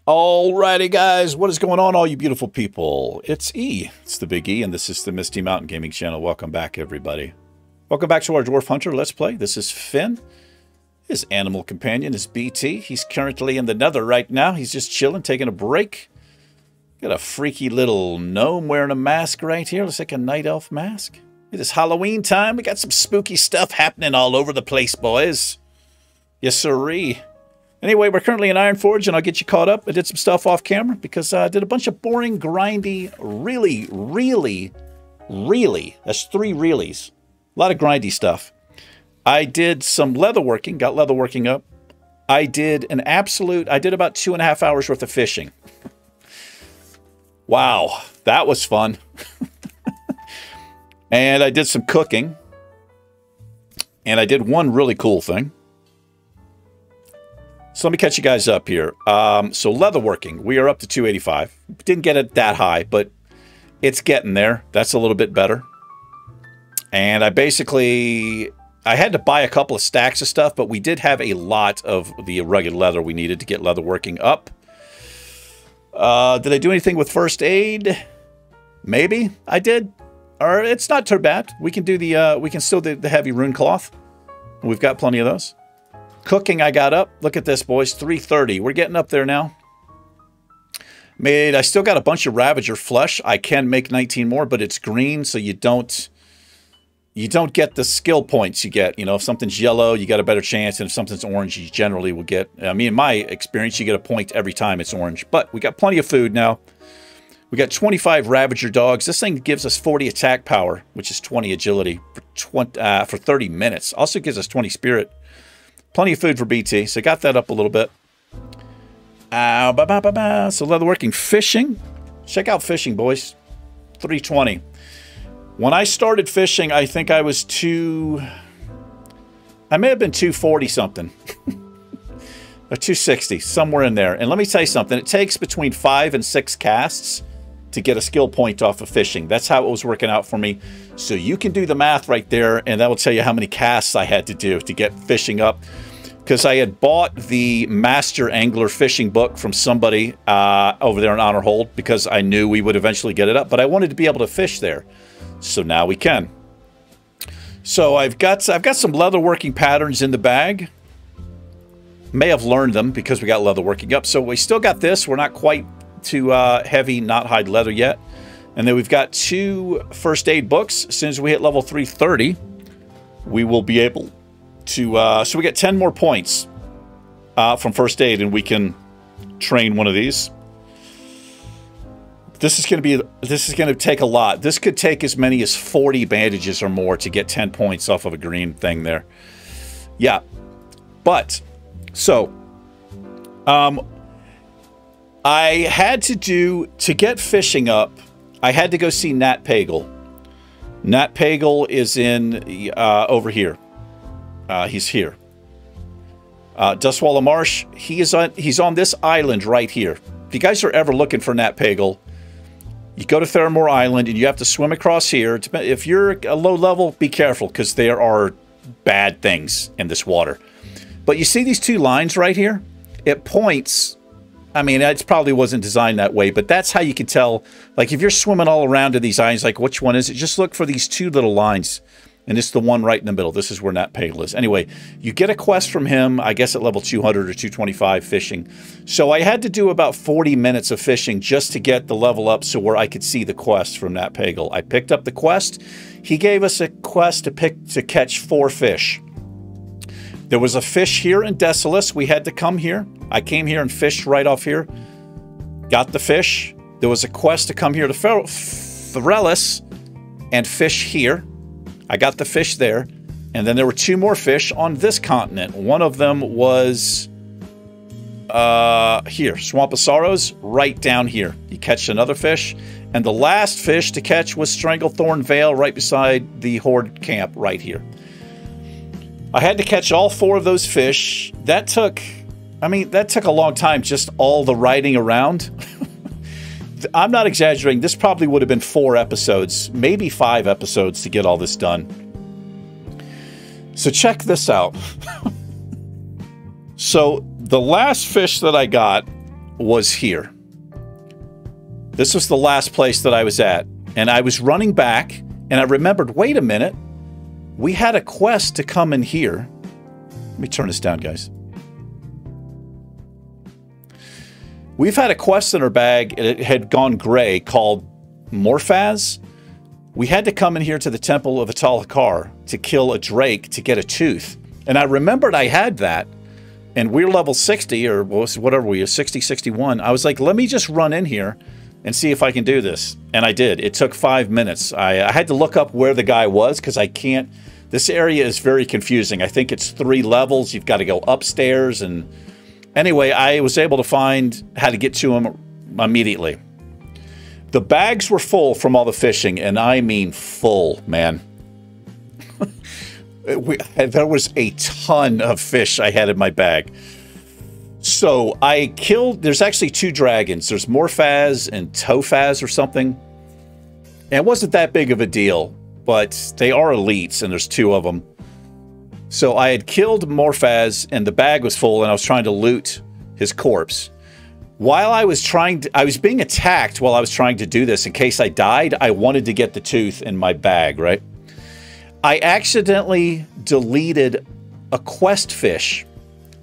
Alrighty, guys, what is going on, all you beautiful people? It's E. It's the Big E, and this is the Misty Mountain Gaming Channel. Welcome back, everybody. Welcome back to our Dwarf Hunter Let's Play. This is Finn. His animal companion is BT. He's currently in the Nether right now. He's just chilling, taking a break. Got a freaky little gnome wearing a mask right here. Looks like a night elf mask. It is Halloween time. We got some spooky stuff happening all over the place, boys. Yes, sirree. Anyway, we're currently in Ironforge, and I'll get you caught up. I did some stuff off camera because I did a bunch of boring, grindy, really, that's 3 reallys. A lot of grindy stuff. I did some leatherworking, got leatherworking up. I did about 2.5 hours worth of fishing. Wow, that was fun. And I did some cooking. And I did one really cool thing. So let me catch you guys up here. So leatherworking, we are up to 285. Didn't get it that high, but it's getting there. That's a little bit better. And I had to buy a couple of stacks of stuff, but we did have a lot of the rugged leather we needed to get leatherworking up. Did I do anything with first aid? Maybe I did. Or it's not too bad. We can do still do the heavy rune cloth. We've got plenty of those. Cooking I got up. Look at this, boys. 330. We're getting up there now. I still got a bunch of Ravager flesh. I can make 19 more, but it's green, so you don't get the skill points you get. You know, if something's yellow, you got a better chance, and if something's orange, you generally will get... I mean, in my experience, you get a point every time it's orange. But we got plenty of food now. We got 25 Ravager dogs. This thing gives us 40 attack power, which is 20 agility for 30 minutes. Also gives us 20 spirit. Plenty of food for BT, so got that up a little bit. So leatherworking, fishing. Check out fishing, boys. 320. When I started fishing, I think I was I may have been 240 something. Or 260, somewhere in there. And let me tell you something. It takes between 5 and 6 casts to get a skill point off of fishing. That's how it was working out for me. So you can do the math right there, and that will tell you how many casts I had to do to get fishing up. Because I had bought the Master Angler fishing book from somebody over there in Honor Hold, because I knew we would eventually get it up, but I wanted to be able to fish there. So now we can. So I've got some leatherworking patterns in the bag. May have learned them because we got leatherworking up. So we still got this. We're not quite to heavy knot hide leather yet. And then we've got 2 first aid books. As soon as we hit level 330, we will be able to... so we get 10 more points from first aid, and we can train one of these. This is going to take a lot. This could take as many as 40 bandages or more to get 10 points off of a green thing there. Yeah. But, so... I had to get fishing up, I had to go see Nat Pagle. Nat Pagle is in, over here. He's here. Dustwallow Marsh, he's on this island right here. If you guys are ever looking for Nat Pagle, you go to Theramore Island and you have to swim across here. If you're a low level, be careful, because there are bad things in this water. But you see these 2 lines right here? It points... I mean, it probably wasn't designed that way, but that's how you can tell. Like, if you're swimming all around to these islands, like, which one is it? Just look for these 2 little lines, and it's the one right in the middle. This is where Nat Pagle is. Anyway, you get a quest from him, I guess at level 200 or 225 fishing. So I had to do about 40 minutes of fishing just to get the level up so where I could see the quest from Nat Pagle. I picked up the quest. He gave us a quest to catch 4 fish. There was a fish here in Desolace. We had to come here. I came here and fished right off here. Got the fish. There was a quest to come here to Therelis and fish here. I got the fish there. And then there were 2 more fish on this continent. One of them was here, Swamp of Sorrows, right down here. You catch another fish. And the last fish to catch was Stranglethorn Vale, right beside the Horde camp right here. I had to catch all 4 of those fish. That took I mean, that took a long time, just all the riding around. I'm not exaggerating. This probably would have been 4 episodes, maybe 5 episodes to get all this done. So check this out. So the last fish that I got was here. This was the last place that I was at. And I was running back, and I remembered, wait a minute. We had a quest to come in here. Let me turn this down, guys. We've had a quest in our bag, and it had gone gray, called Morphaz. We had to come in here to the Temple of Atal-Hakar to kill a drake to get a tooth. And I remembered I had that, and we're level 60, or whatever we are, 60, 61. I was like, let me just run in here and see if I can do this. And I did. It took 5 minutes. I had to look up where the guy was, because I can't... This area is very confusing. I think it's 3 levels. You've got to go upstairs, and... Anyway, I was able to find how to get to him immediately. The bags were full from all the fishing, and I mean full, man. There was a ton of fish I had in my bag. So I killed... There's actually 2 dragons. There's Morphaz and Tophaz or something. And it wasn't that big of a deal, but they are elites, and there's 2 of them. So I had killed Morphaz, and the bag was full, and I was trying to loot his corpse. While I was I was being attacked while I was trying to do this. In case I died, I wanted to get the tooth in my bag, right? I accidentally deleted a quest fish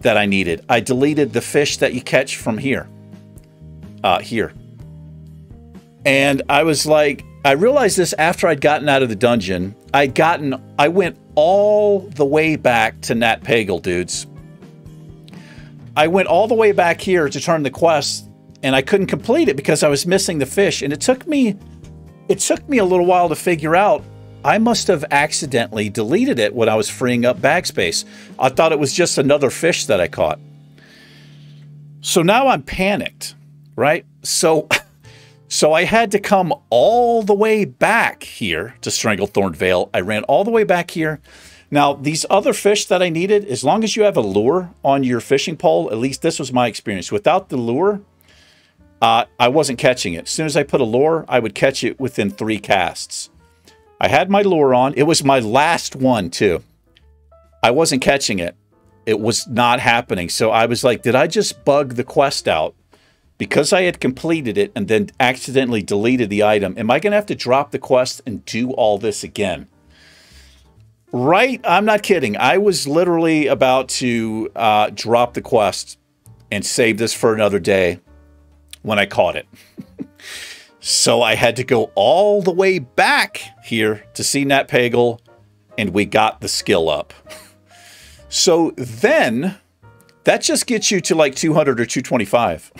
that I needed. I deleted the fish that you catch from here. Here. And I was like, I realized this after I'd gotten out of the dungeon. I went all the way back to Nat Pagle, dudes. I went all the way back here to turn the quest, and I couldn't complete it because I was missing the fish. And it took me a little while to figure out I must have accidentally deleted it when I was freeing up bag space. I thought it was just another fish that I caught. So now I'm panicked, right? So I had to come all the way back here to Stranglethorn Vale. I ran all the way back here. Now, these other fish that I needed, as long as you have a lure on your fishing pole, at least this was my experience. Without the lure, I wasn't catching it. As soon as I put a lure, I would catch it within 3 casts. I had my lure on. It was my last one, too. I wasn't catching it. It was not happening. So I was like, did I just bug the quest out? Because I had completed it and then accidentally deleted the item, am I going to have to drop the quest and do all this again? Right? I'm not kidding. I was literally about to drop the quest and save this for another day when I caught it. So I had to go all the way back here to see Nat Pagle, and we got the skill up. So then, that just gets you to like 200 or 225.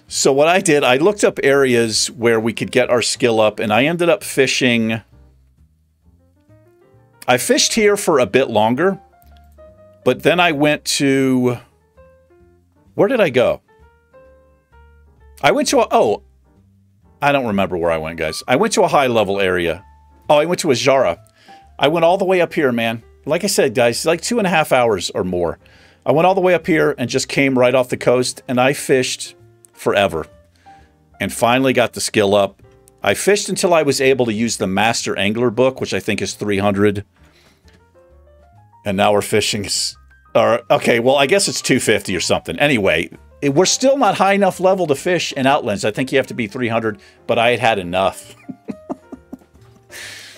So what I did, I looked up areas where we could get our skill up, and I ended up fishing. I fished here for a bit longer, but then I went to... Where did I go? I went to a... I don't remember where I went, guys. I went to a high-level area. I went to Azshara. I went all the way up here, man. Like I said, guys, like 2.5 hours or more. I went all the way up here and just came right off the coast, and I fished forever and finally got the skill up. I fished until I was able to use the Master Angler book, which I think is 300. And now we're fishing... okay, well, I guess it's 250 or something. Anyway, we're still not high enough level to fish in Outlands. I think you have to be 300, but I had had enough.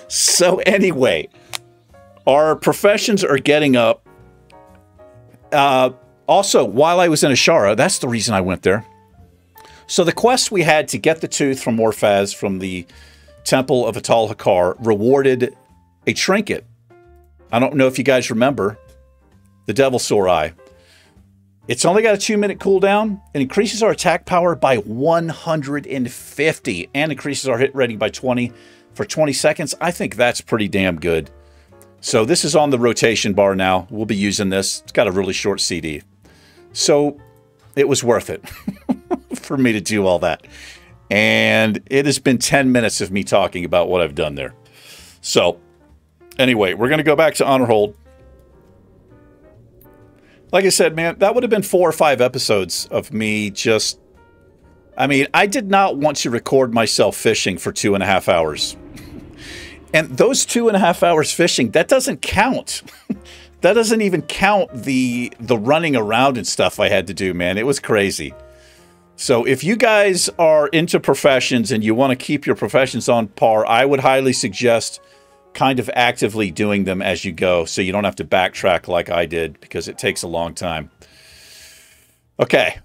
So anyway, our professions are getting up. Also, while I was in Azshara, that's the reason I went there. So the quest we had to get the tooth from Morphaz from the Temple of Atal-Hakar rewarded a trinket. I don't know if you guys remember the Devilsaur Eye. It's only got a 2-minute cooldown. It increases our attack power by 150 and increases our hit rating by 20 for 20 seconds. I think that's pretty damn good. So this is on the rotation bar now. We'll be using this. It's got a really short CD. So it was worth it for me to do all that. And it has been 10 minutes of me talking about what I've done there. So anyway, we're going to go back to Honor Hold. Like I said, man, that would have been 4 or 5 episodes of me just... I mean, I did not want to record myself fishing for 2.5 hours. And those 2.5 hours fishing, that doesn't count. That doesn't even count the running around and stuff I had to do, man. It was crazy. So if you guys are into professions and you want to keep your professions on par, I would highly suggest kind of actively doing them as you go so you don't have to backtrack like I did because it takes a long time. Okay.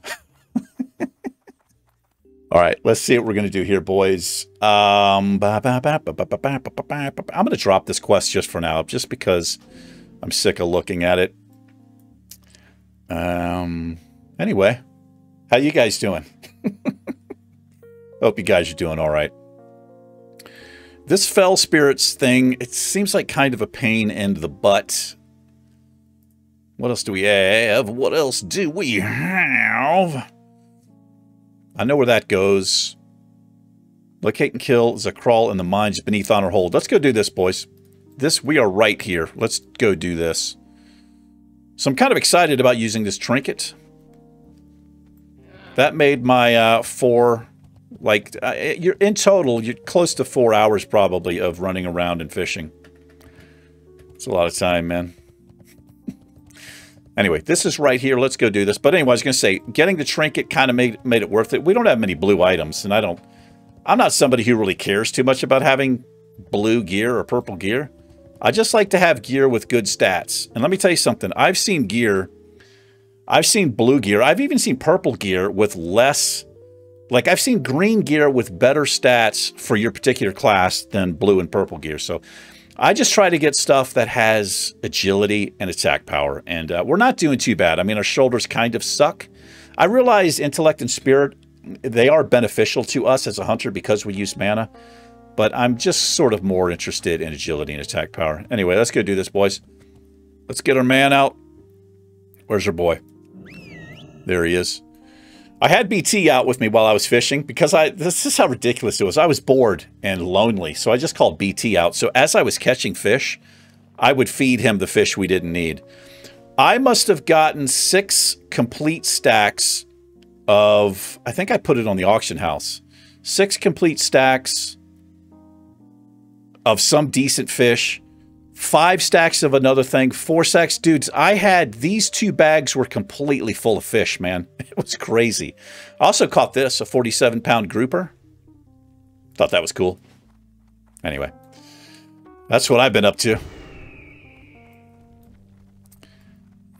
All right, let's see what we're going to do here, boys. I'm going to drop this quest just for now, just because I'm sick of looking at it. Anyway, how you guys doing? Hope you guys are doing all right. This Fell Spirits thing, it seems like kind of a pain in the butt. What else do we have? What else do we have? I know where that goes. Locate and kill is a crawl in the mines beneath Honor Hold. Let's go do this, boys. We are right here. Let's go do this. So I'm kind of excited about using this trinket. That made my 4... Like, you're in total, you're close to 4 hours probably of running around and fishing. It's a lot of time, man. Anyway, this is right here. Let's go do this. But anyway, I was going to say, getting the trinket kind of made it worth it. We don't have many blue items, and I'm not somebody who really cares too much about having blue gear or purple gear. I just like to have gear with good stats. And let me tell you something. I've seen gear. I've seen blue gear. I've even seen purple gear with less... Like, I've seen green gear with better stats for your particular class than blue and purple gear. So I just try to get stuff that has agility and attack power. And we're not doing too bad. I mean, our shoulders kind of suck. I realize intellect and spirit, they are beneficial to us as a hunter because we use mana. But I'm just sort of more interested in agility and attack power. Anyway, let's go do this, boys. Let's get our man out. Where's our boy? There he is. I had BT out with me while I was fishing because this is how ridiculous it was. I was bored and lonely, so I just called BT out. So as I was catching fish, I would feed him the fish we didn't need. I must have gotten 6 complete stacks of, I think I put it on the auction house, 6 complete stacks of some decent fish, 5 stacks of another thing, 4 stacks. Dudes, I had these 2 bags were completely full of fish, man. It was crazy. I also caught this, a 47-pound grouper. Thought that was cool. Anyway, that's what I've been up to.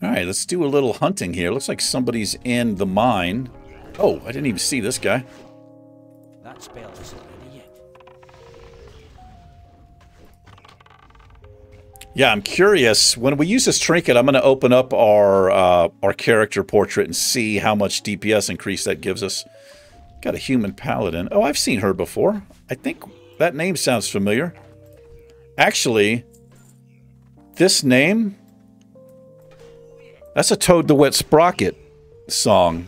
All right, let's do a little hunting here. Looks like somebody's in the mine. Oh, I didn't even see this guy. That spell isn't ready yet. Yeah, I'm curious. When we use this trinket, I'm going to open up our character portrait and see how much DPS increase that gives us. Got a human paladin. Oh, I've seen her before. I think that name sounds familiar. Actually, this name, that's a Toad the Wet Sprocket song.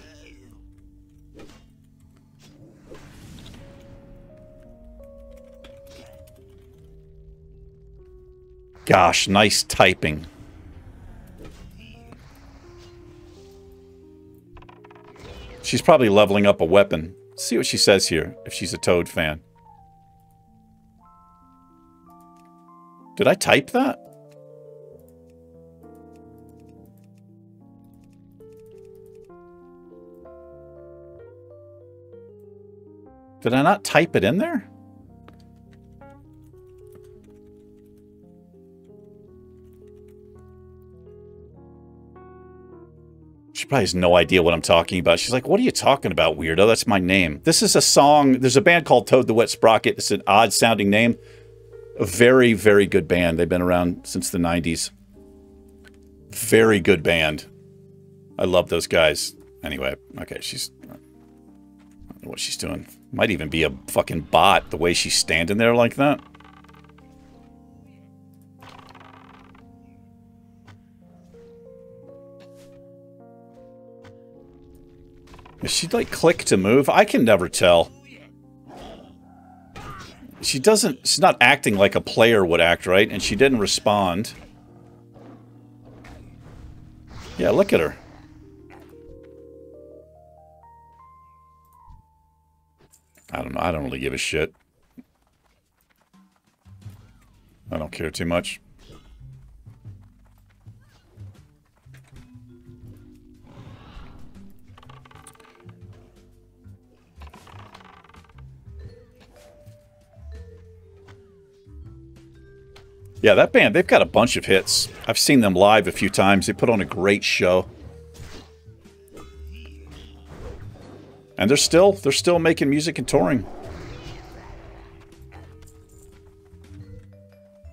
Gosh, nice typing. She's probably leveling up a weapon. Let's see what she says here, if she's a Toad fan. Did I type that? Did I not type it in there? She probably has no idea what I'm talking about. She's like, what are you talking about, weirdo? That's my name. This is a song. There's a band called Toad the Wet Sprocket. It's an odd-sounding name. A very, very good band. They've been around since the 90s. Very good band. I love those guys. Anyway, okay, she's... I don't know what she's doing. Might even be a fucking bot, the way she's standing there like that. Is she like click to move? I can never tell. She's not acting like a player would act, right? And she didn't respond. Yeah, look at her. I don't know. I don't really give a shit. I don't care too much. Yeah, that band, they've got a bunch of hits. I've seen them live a few times. They put on a great show. And they're still making music and touring.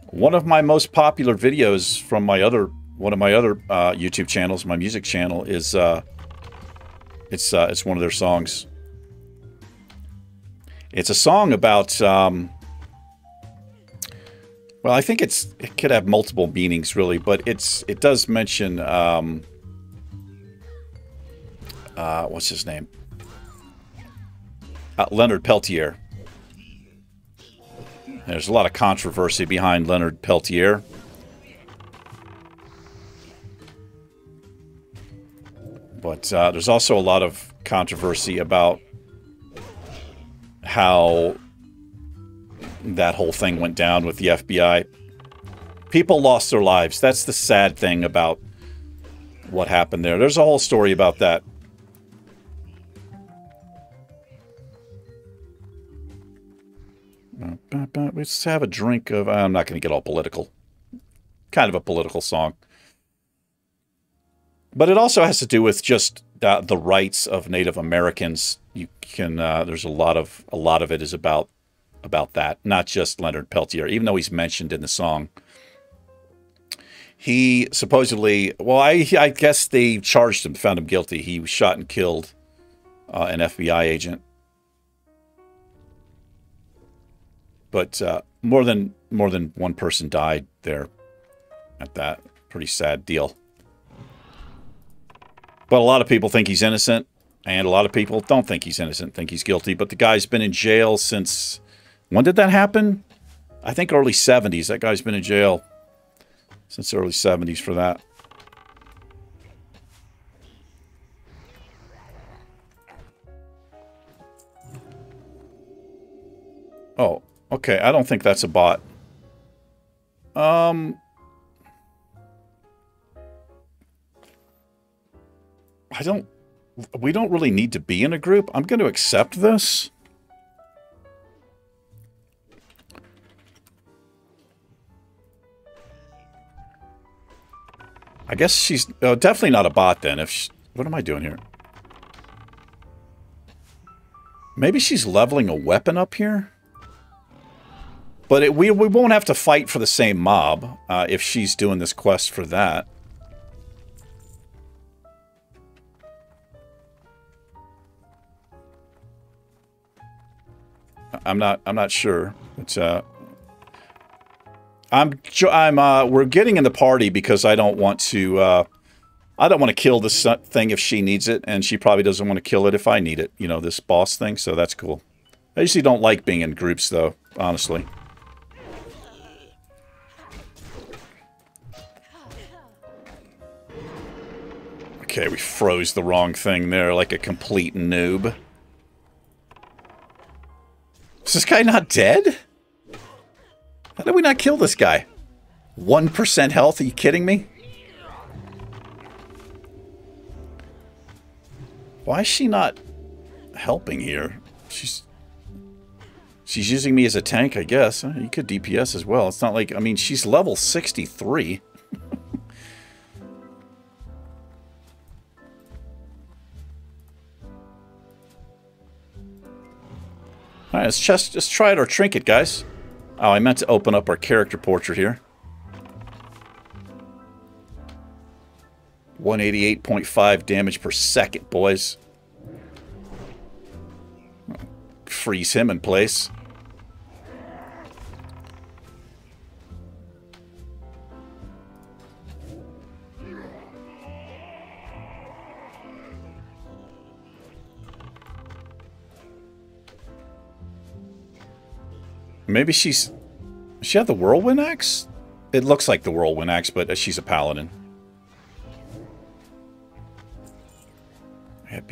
One of my most popular videos from one of my other YouTube channels, my music channel, is it's one of their songs. It's a song about well, I think it could have multiple meanings, really, but it does mention what's his name? Leonard Peltier. There's a lot of controversy behind Leonard Peltier. But there's also a lot of controversy about how that whole thing went down with the FBI. People lost their lives. That's the sad thing about what happened there. There's a whole story about that. Let's have a drink of... I'm not going to get all political. Kind of a political song. But it also has to do with just the rights of Native Americans. You can... there's a lot of it is about that, not just Leonard Peltier, even though he's mentioned in the song. He supposedly, well, I guess they charged him, found him guilty. He was shot and killed an FBI agent. But more than one person died there at that. Pretty sad deal. But a lot of people think he's innocent, and a lot of people don't think he's innocent, think he's guilty. But the guy's been in jail since... When did that happen? I think early 70s. That guy's been in jail since early 70s for that. Oh, okay. I don't think that's a bot. We don't really need to be in a group. I'm going to accept this. I guess she's definitely not a bot then. What am I doing here? Maybe she's leveling a weapon up here? But we won't have to fight for the same mob if she's doing this quest for that. I'm not sure. It's we're getting in the party because I don't want to kill this thing if she needs it, and she probably doesn't want to kill it if I need it. You know, this boss thing, so that's cool. I usually don't like being in groups, though, honestly. Okay, we froze the wrong thing there like a complete noob. Is this guy not dead? How did we not kill this guy? 1% health? Are you kidding me? Why is she not helping here? She's using me as a tank, I guess. You could DPS as well. It's not like... I mean, she's level 63. Alright, let's just try our trinket, guys. Oh, I meant to open up our character portrait here. 188.5 damage per second, boys. Freeze him in place. Maybe she have the Whirlwind Axe? It looks like the Whirlwind Axe, but she's a paladin.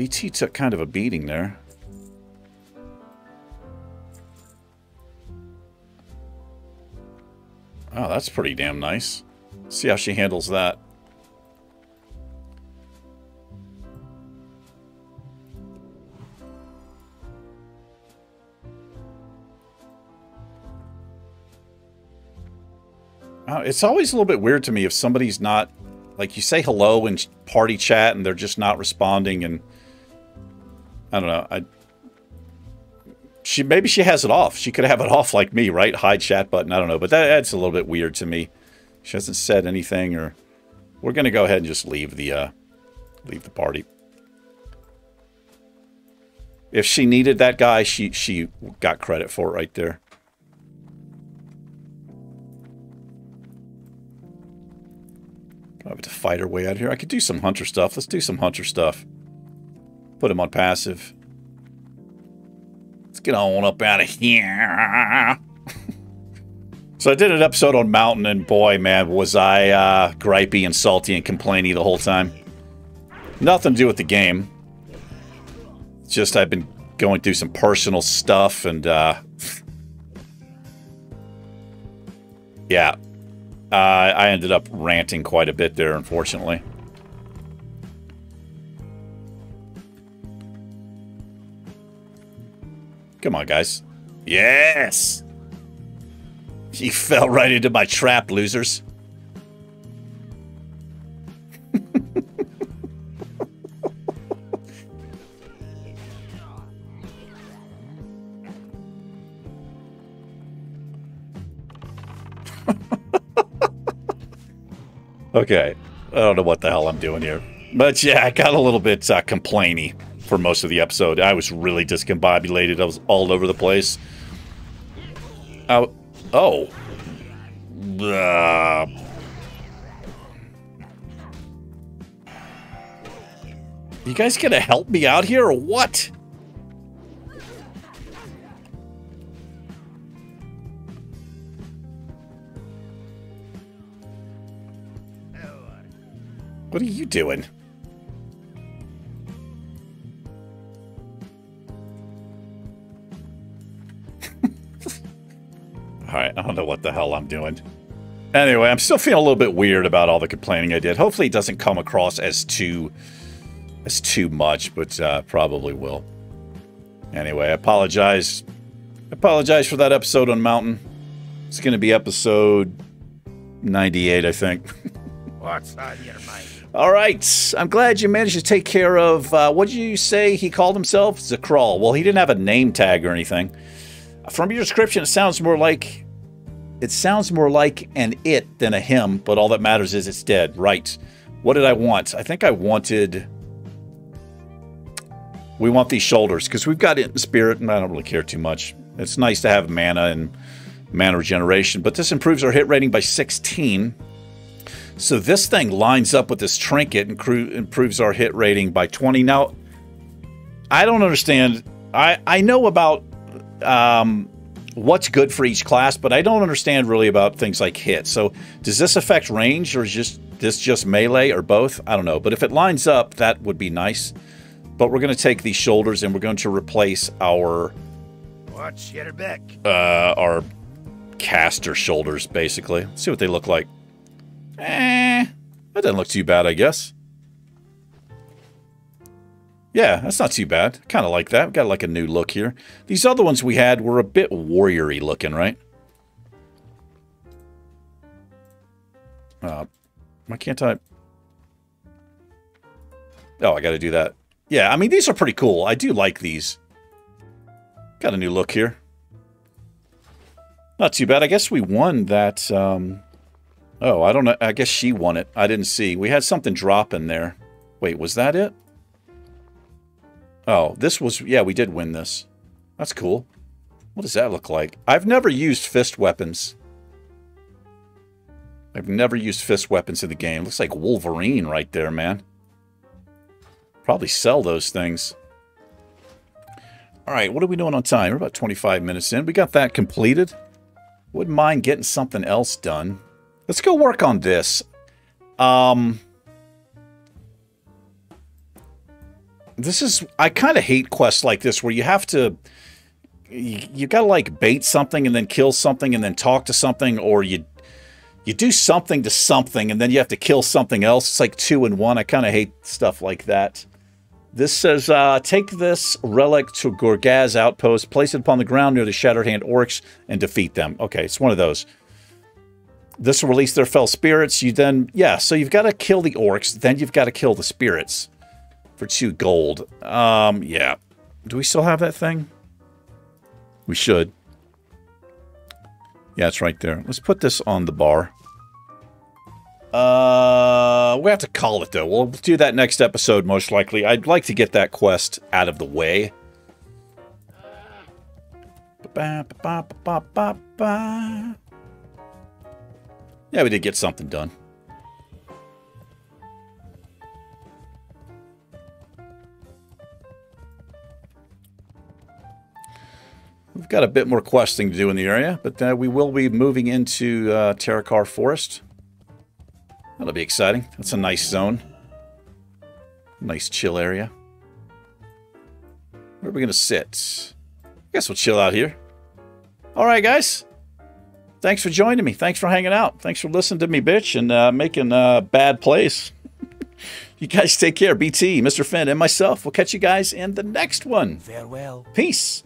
BT took kind of a beating there. Oh, that's pretty damn nice. See how she handles that. It's always a little bit weird to me if somebody's not, like, you say hello in party chat and they're just not responding, and I don't know. Maybe she has it off. She could have it off like me, right? Hide chat button. I don't know, but that's a little bit weird to me. She hasn't said anything, or we're gonna go ahead and just leave the party. If she needed that guy, she got credit for it right there. I have to fight her way out here. I could do some hunter stuff. Let's do some hunter stuff. Put him on passive. Let's get on up out of here. So I did an episode on Mountain, and boy, man, was I gripey and salty and complaining the whole time. Nothing to do with the game. It's just I've been going through some personal stuff, and yeah. I ended up ranting quite a bit there, unfortunately. Come on, guys. Yes! You fell right into my trap, losers. Okay, I don't know what the hell I'm doing here. But yeah, I got a little bit complainy for most of the episode. I was really discombobulated. I was all over the place. Oh. You guys gonna help me out here or what? What are you doing? Alright, I don't know what the hell I'm doing. Anyway, I'm still feeling a little bit weird about all the complaining I did. Hopefully it doesn't come across as too much, but probably will. Anyway, I apologize. I apologize for that episode on Mountain. It's going to be episode 98, I think. What's on your mind? All right. I'm glad you managed to take care of, what did you say he called himself? Zakral. Well, he didn't have a name tag or anything. From your description, it sounds more like an it than a him, but all that matters is it's dead. Right. What did I want? I think I wanted... We want these shoulders, because we've got it in spirit, and I don't really care too much. It's nice to have mana and mana regeneration, but this improves our hit rating by 16. So this thing lines up with this trinket and improves our hit rating by 20. Now, I don't understand. I know about what's good for each class, but I don't understand really about things like hit. So does this affect range, or is this just melee, or both? I don't know. But if it lines up, that would be nice. But we're going to take these shoulders and we're going to replace our... What's your back? Our caster shoulders, basically. Let's see what they look like. That doesn't look too bad, I guess. Yeah, that's not too bad. Kind of like that. We've got like a new look here. These other ones we had were a bit warrior-y looking, right? Why can't I... Oh, I got to do that. Yeah, I mean, these are pretty cool. I do like these. Got a new look here. Not too bad. I guess we won that... Oh, I don't know. I guess she won it. I didn't see. We had something drop in there. Wait, was that it? Oh, this was... Yeah, we did win this. That's cool. What does that look like? I've never used fist weapons. I've never used fist weapons in the game. Looks like Wolverine right there, man. Probably sell those things. All right, what are we doing on time? We're about 25 minutes in. We got that completed. Wouldn't mind getting something else done. Let's go work on this. This is, I kind of hate quests like this where you have to, you got to like bait something and then kill something and then talk to something, or you do something to something and then you have to kill something else. It's like 2 in 1. I kind of hate stuff like that. This says, take this relic to Gorgaz outpost, place it upon the ground near the Shattered Hand orcs, and defeat them. Okay, it's one of those. This will release their fell spirits. You then, yeah, so you've got to kill the orcs, then you've got to kill the spirits for 2 gold. Yeah. Do we still have that thing? We should. Yeah, it's right there. Let's put this on the bar. We have to call it, though. We'll do that next episode, most likely. I'd like to get that quest out of the way. Yeah, we did get something done. We've got a bit more questing to do in the area, but we will be moving into Terokkar Forest. That'll be exciting. That's a nice zone. Nice chill area. Where are we going to sit? I guess we'll chill out here. All right, guys. Thanks for joining me. Thanks for hanging out. Thanks for listening to me, bitch, and making bad plays. You guys take care. BT, Mr. Finn, and myself. We'll catch you guys in the next one. Farewell. Peace.